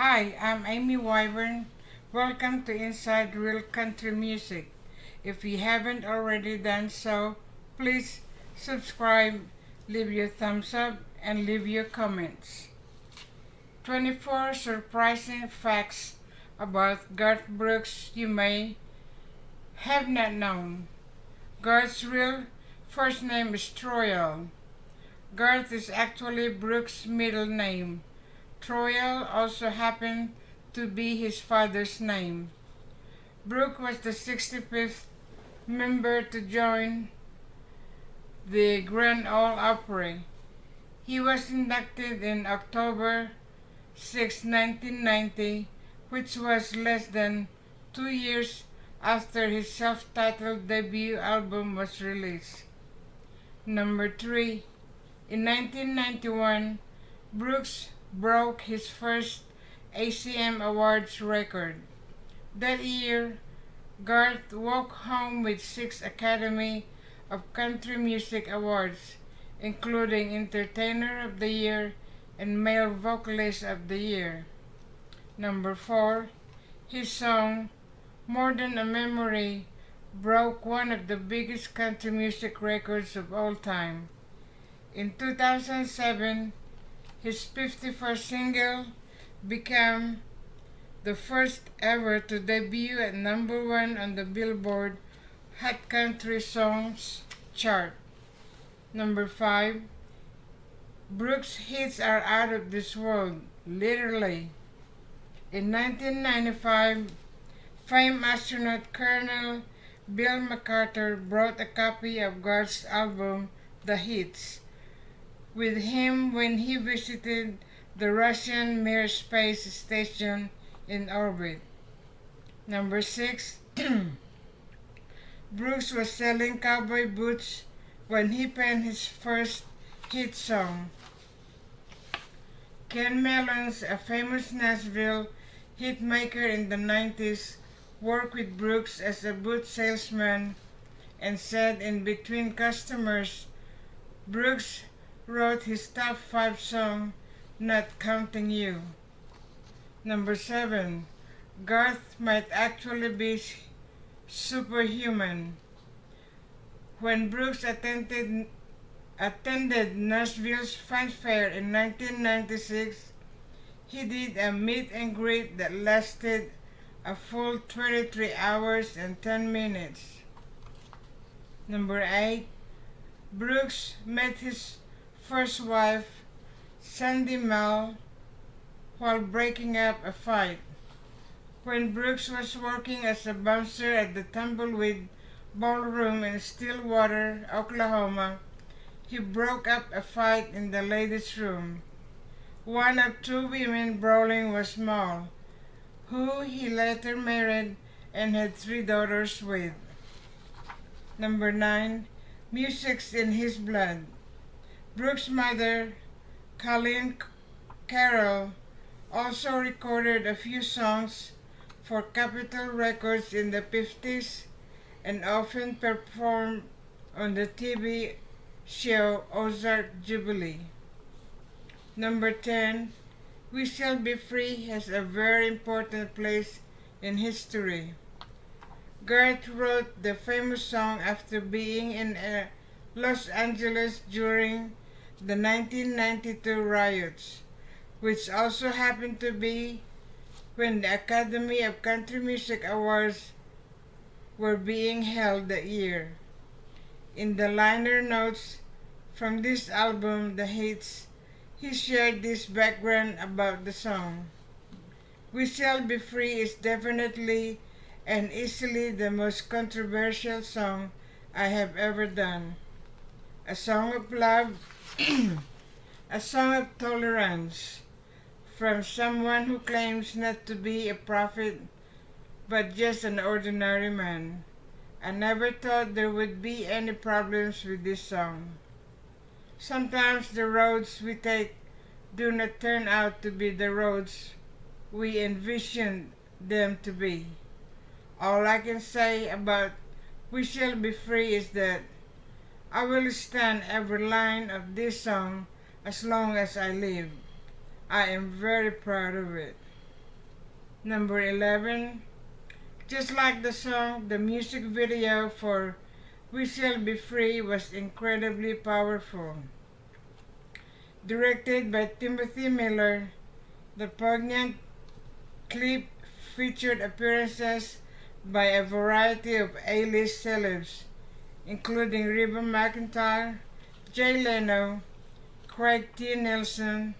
Hi, I'm Amy Weyburn. Welcome to Inside Real Country Music. If you haven't already done so, please subscribe, leave your thumbs up, and leave your comments. 24 surprising facts about Garth Brooks you may have not known. Garth's real first name is Troyal. Garth is actually Brooks' middle name. Troyal also happened to be his father's name. Brooks was the 65th member to join the Grand Ole Opry. He was inducted in October 6, 1990, which was less than 2 years after his self-titled debut album was released. Number 3. In 1991, Brooks broke his first ACM Awards record. That year, Garth walked home with 6 Academy of Country Music Awards, including Entertainer of the Year and Male Vocalist of the Year. Number 4. His song, More Than a Memory, broke one of the biggest country music records of all time. In 2007, his 51st single became the first ever to debut at number 1 on the Billboard Hot Country Songs chart. Number 5. Brooks' hits are out of this world, literally. In 1995, famed astronaut Colonel Bill MacArthur brought a copy of Garth's album, The Hits, with him when he visited the Russian Mir space station in orbit. Number 6. Brooks was selling cowboy boots when he penned his first hit song. Ken Mellons, a famous Nashville hitmaker in the 90s, worked with Brooks as a boot salesman and said in between customers, Brooks wrote his top 5 song, Not Counting You. Number 7. Garth might actually be superhuman. When Brooks attended Nashville's Fanfare in 1996, he did a meet and greet that lasted a full 23 hours and 10 minutes. Number 8. Brooks met his first wife, Sandy Mel, while breaking up a fight. When Brooks was working as a bouncer at the Tumbleweed Ballroom in Stillwater, Oklahoma, he broke up a fight in the ladies' room. One of 2 women brawling was Mal, who he later married and had 3 daughters with. Number 9. Music's in his blood. Brooks' mother, Colleen Carroll, also recorded a few songs for Capitol Records in the 50s and often performed on the TV show Ozark Jubilee. Number 10. We Shall Be Free has a very important place in history. Garth wrote the famous song after being in Los Angeles during the 1992 riots, which also happened to be when the Academy of Country Music Awards were being held that year. In the liner notes from this album, The Hits, he shared this background about the song. We Shall Be Free is definitely and easily the most controversial song I have ever done. A song of love, a song of tolerance, from someone who claims not to be a prophet but just an ordinary man. I never thought there would be any problems with this song. Sometimes the roads we take do not turn out to be the roads we envisioned them to be. All I can say about We Shall Be Free is that I will stand every line of this song as long as I live. I am very proud of it. Number 11. Just like the song, the music video for We Shall Be Free was incredibly powerful. Directed by Timothy Miller, the poignant clip featured appearances by a variety of A-list celebs, including Reba McEntire, Jay Leno, Craig T. Nelson,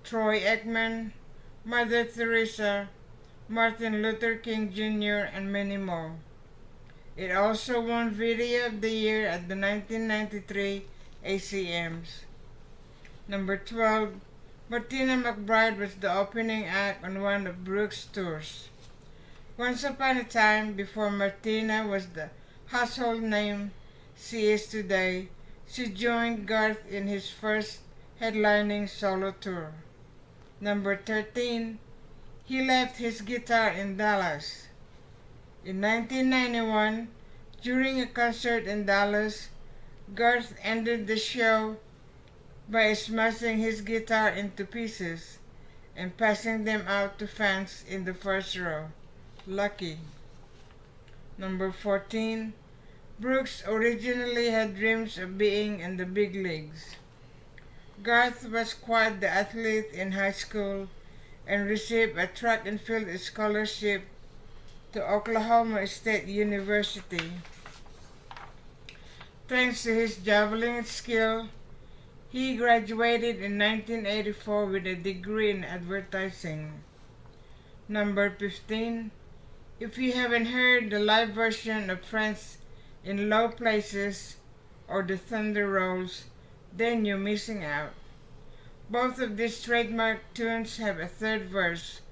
Troy Aikman, Mother Teresa, Martin Luther King Jr., and many more. It also won Video of the Year at the 1993 ACMs. Number 12. Martina McBride was the opening act on one of Brooks' tours. Once upon a time, before Martina was the household name she is today, she joined Garth in his first headlining solo tour. Number 13. He left his guitar in Dallas. In 1991, during a concert in Dallas, Garth ended the show by smashing his guitar into pieces and passing them out to fans in the first row. Lucky. Number 14. Brooks originally had dreams of being in the big leagues. Garth was quite the athlete in high school and received a track and field scholarship to Oklahoma State University. Thanks to his javelin skill, he graduated in 1984 with a degree in advertising. Number 15. If you haven't heard the live version of Friends in Low Places or The Thunder Rolls, then you're missing out. Both of these trademark tunes have a third verse,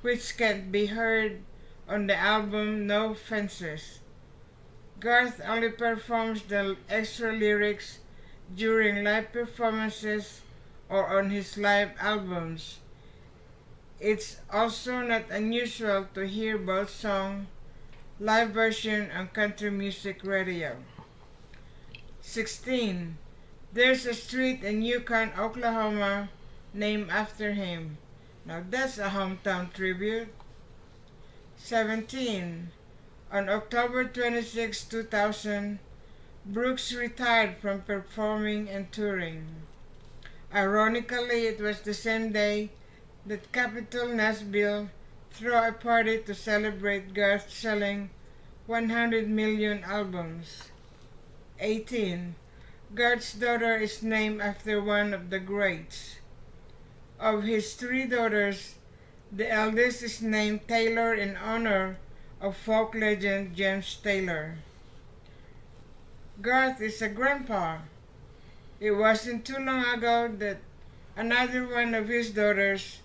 which can't be heard on the album No Fences. Garth only performs the extra lyrics during live performances or on his live albums. It's also not unusual to hear both song live version on country music radio. 16. There's a street in Yukon, Oklahoma named after him. Now that's a hometown tribute. 17. On October 26, 2000, Brooks retired from performing and touring. Ironically, it was the same day that Capitol Nashville threw a party to celebrate Garth selling 100 million albums. 18. Garth's daughter is named after one of the greats. Of his three daughters, the eldest is named Taylor in honor of folk legend James Taylor. Garth is a grandpa. It wasn't too long ago that another one of his daughters,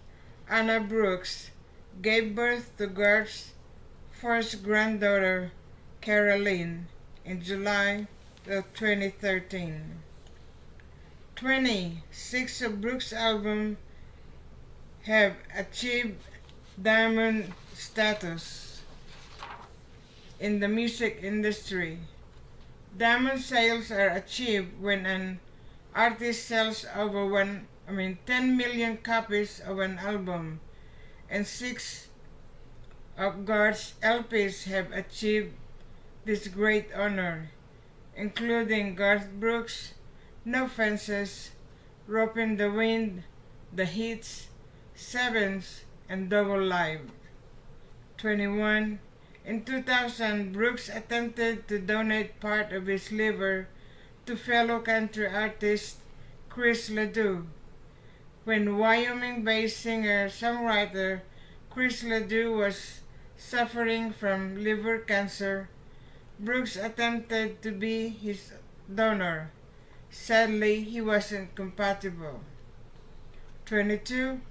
Anna Brooks, gave birth to Garth's first granddaughter, Caroline, in July of 2013. 20. 6 of Brooks' albums have achieved diamond status in the music industry. Diamond sales are achieved when an artist sells over 10 million copies of an album, and 6 of Garth's LPs have achieved this great honor, including Garth Brooks, No Fences, Rope in the Wind, The Hits, Sevens, and Double Live. 21. In 2000, Brooks attempted to donate part of his liver to fellow country artist Chris Ledoux. When Wyoming-based singer-songwriter Chris Ledoux was suffering from liver cancer, Brooks attempted to be his donor. Sadly, he wasn't compatible. 22.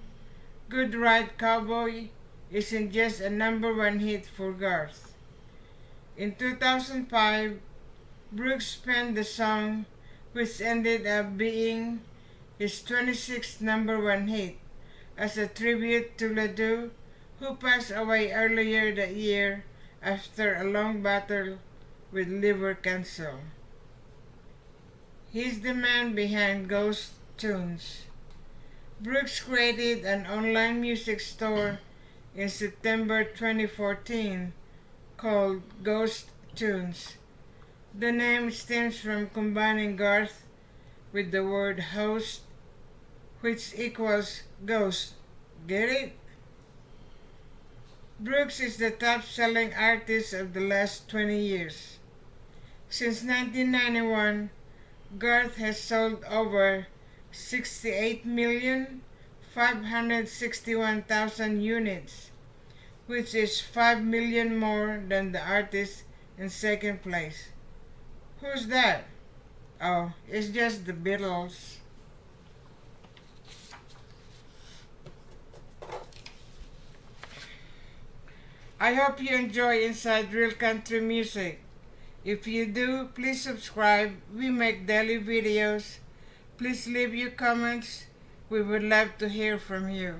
Good Ride Cowboy isn't just a number one hit for Garth. In 2005, Brooks penned the song, which ended up being his 26th number one hit, as a tribute to Ledoux, who passed away earlier that year after a long battle with liver cancer. He's the man behind Ghost Tunes. Brooks created an online music store in September 2014 called Ghost Tunes. The name stems from combining GARTH with the word host, which equals ghost. Get it? Brooks is the top-selling artist of the last 20 years. Since 1991, GARTH has sold over 68,561,000 units, which is 5 million more than the artist in second place. Who's that? Oh, it's just the Beatles. I hope you enjoy Inside Real Country Music. If you do, please subscribe. We make daily videos. Please leave your comments. We would love to hear from you.